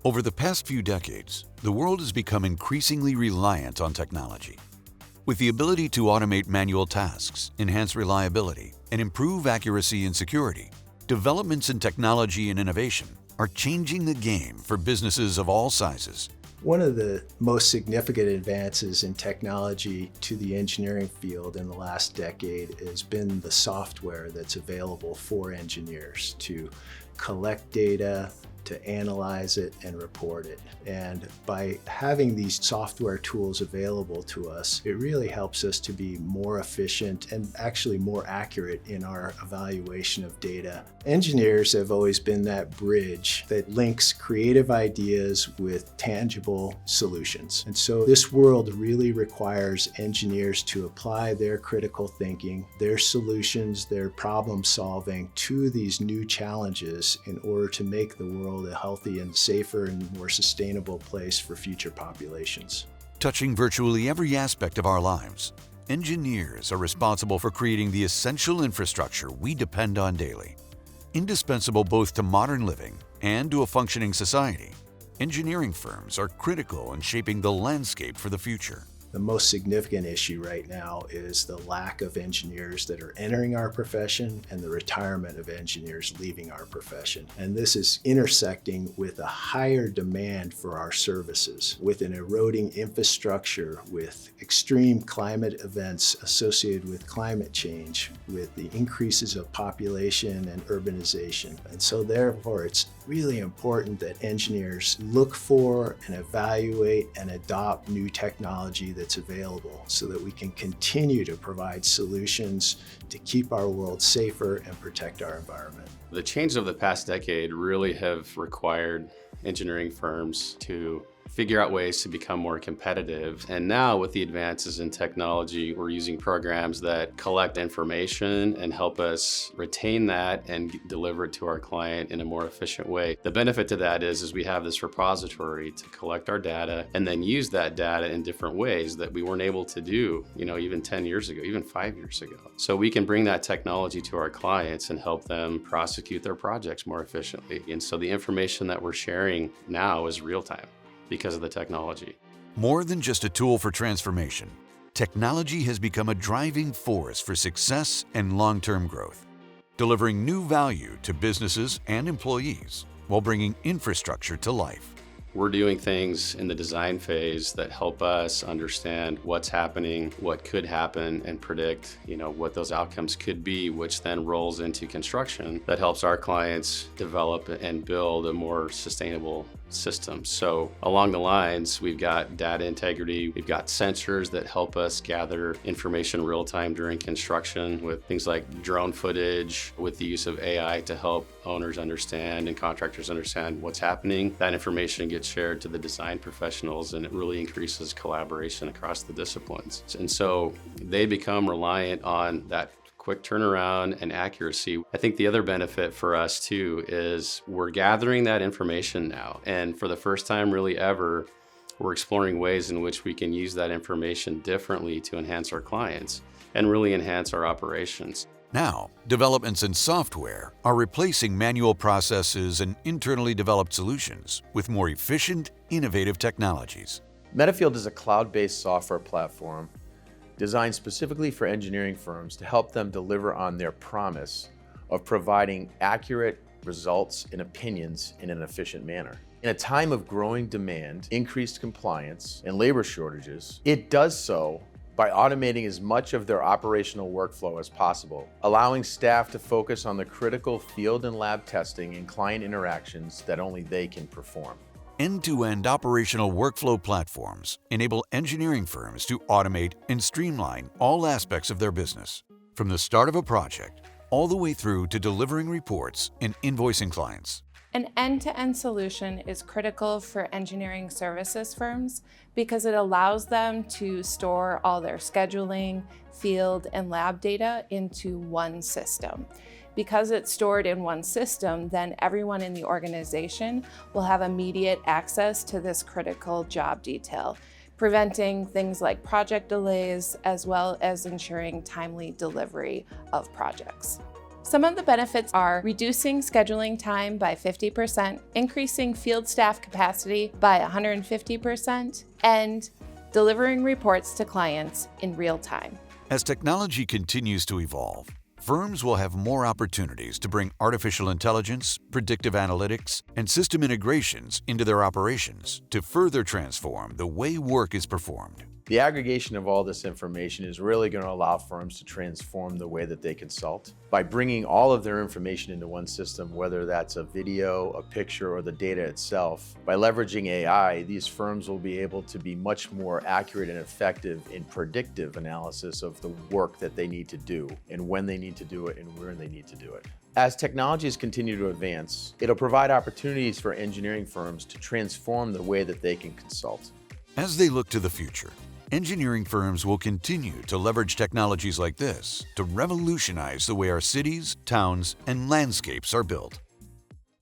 Over the past few decades, the world has become increasingly reliant on technology. With the ability to automate manual tasks, enhance reliability, and improve accuracy and security, developments in technology and innovation are changing the game for businesses of all sizes. One of the most significant advances in technology to the engineering field in the last decade has been the software that's available for engineers to collect data, to analyze it and report it. And by having these software tools available to us, it really helps us to be more efficient and actually more accurate in our evaluation of data. Engineers have always been that bridge that links creative ideas with tangible solutions. And so this world really requires engineers to apply their critical thinking, their solutions, their problem solving to these new challenges in order to make the world a healthy and safer and more sustainable place for future populations. Touching virtually every aspect of our lives, engineers are responsible for creating the essential infrastructure we depend on daily. Indispensable both to modern living and to a functioning society, engineering firms are critical in shaping the landscape for the future. The most significant issue right now is the lack of engineers that are entering our profession and the retirement of engineers leaving our profession. And this is intersecting with a higher demand for our services, with an eroding infrastructure, with extreme climate events associated with climate change, with the increases of population and urbanization. And so therefore, it's really important that engineers look for and evaluate and adopt new technology that's available so that we can continue to provide solutions to keep our world safer and protect our environment. The changes of the past decade really have required engineering firms to figure out ways to become more competitive. And now with the advances in technology, we're using programs that collect information and help us retain that and deliver it to our client in a more efficient way. The benefit to that is we have this repository to collect our data and then use that data in different ways that we weren't able to do, even 10 years ago, even 5 years ago. So we can bring that technology to our clients and help them prosecute their projects more efficiently. And so the information that we're sharing now is real time because of the technology. More than just a tool for transformation, technology has become a driving force for success and long-term growth, delivering new value to businesses and employees while bringing infrastructure to life. We're doing things in the design phase that help us understand what's happening, what could happen, and predict, what those outcomes could be, which then rolls into construction that helps our clients develop and build a more sustainable system. So along the lines, we've got data integrity, we've got sensors that help us gather information real time during construction with things like drone footage, with the use of AI to help owners understand and contractors understand what's happening. That information gets shared to the design professionals and it really increases collaboration across the disciplines. And so they become reliant on that quick turnaround and accuracy. I think the other benefit for us too is we're gathering that information now. And for the first time really ever, we're exploring ways in which we can use that information differently to enhance our clients and really enhance our operations. Now, developments in software are replacing manual processes and internally developed solutions with more efficient, innovative technologies. Metafield is a cloud-based software platform designed specifically for engineering firms to help them deliver on their promise of providing accurate results and opinions in an efficient manner. In a time of growing demand, increased compliance, and labor shortages, it does so by automating as much of their operational workflow as possible, allowing staff to focus on the critical field and lab testing and client interactions that only they can perform. End-to-end operational workflow platforms enable engineering firms to automate and streamline all aspects of their business, from the start of a project all the way through to delivering reports and invoicing clients. An end-to-end solution is critical for engineering services firms because it allows them to store all their scheduling, field, and lab data into one system. Because it's stored in one system, then everyone in the organization will have immediate access to this critical job detail, preventing things like project delays, as well as ensuring timely delivery of projects. Some of the benefits are reducing scheduling time by 50%, increasing field staff capacity by 150%, and delivering reports to clients in real time. As technology continues to evolve, firms will have more opportunities to bring artificial intelligence, predictive analytics, and system integrations into their operations to further transform the way work is performed. The aggregation of all this information is really going to allow firms to transform the way that they consult. By bringing all of their information into one system, whether that's a video, a picture, or the data itself, by leveraging AI, these firms will be able to be much more accurate and effective in predictive analysis of the work that they need to do, and when they need to do it, and where they need to do it. As technologies continue to advance, it'll provide opportunities for engineering firms to transform the way that they can consult. As they look to the future, engineering firms will continue to leverage technologies like this to revolutionize the way our cities, towns, and landscapes are built.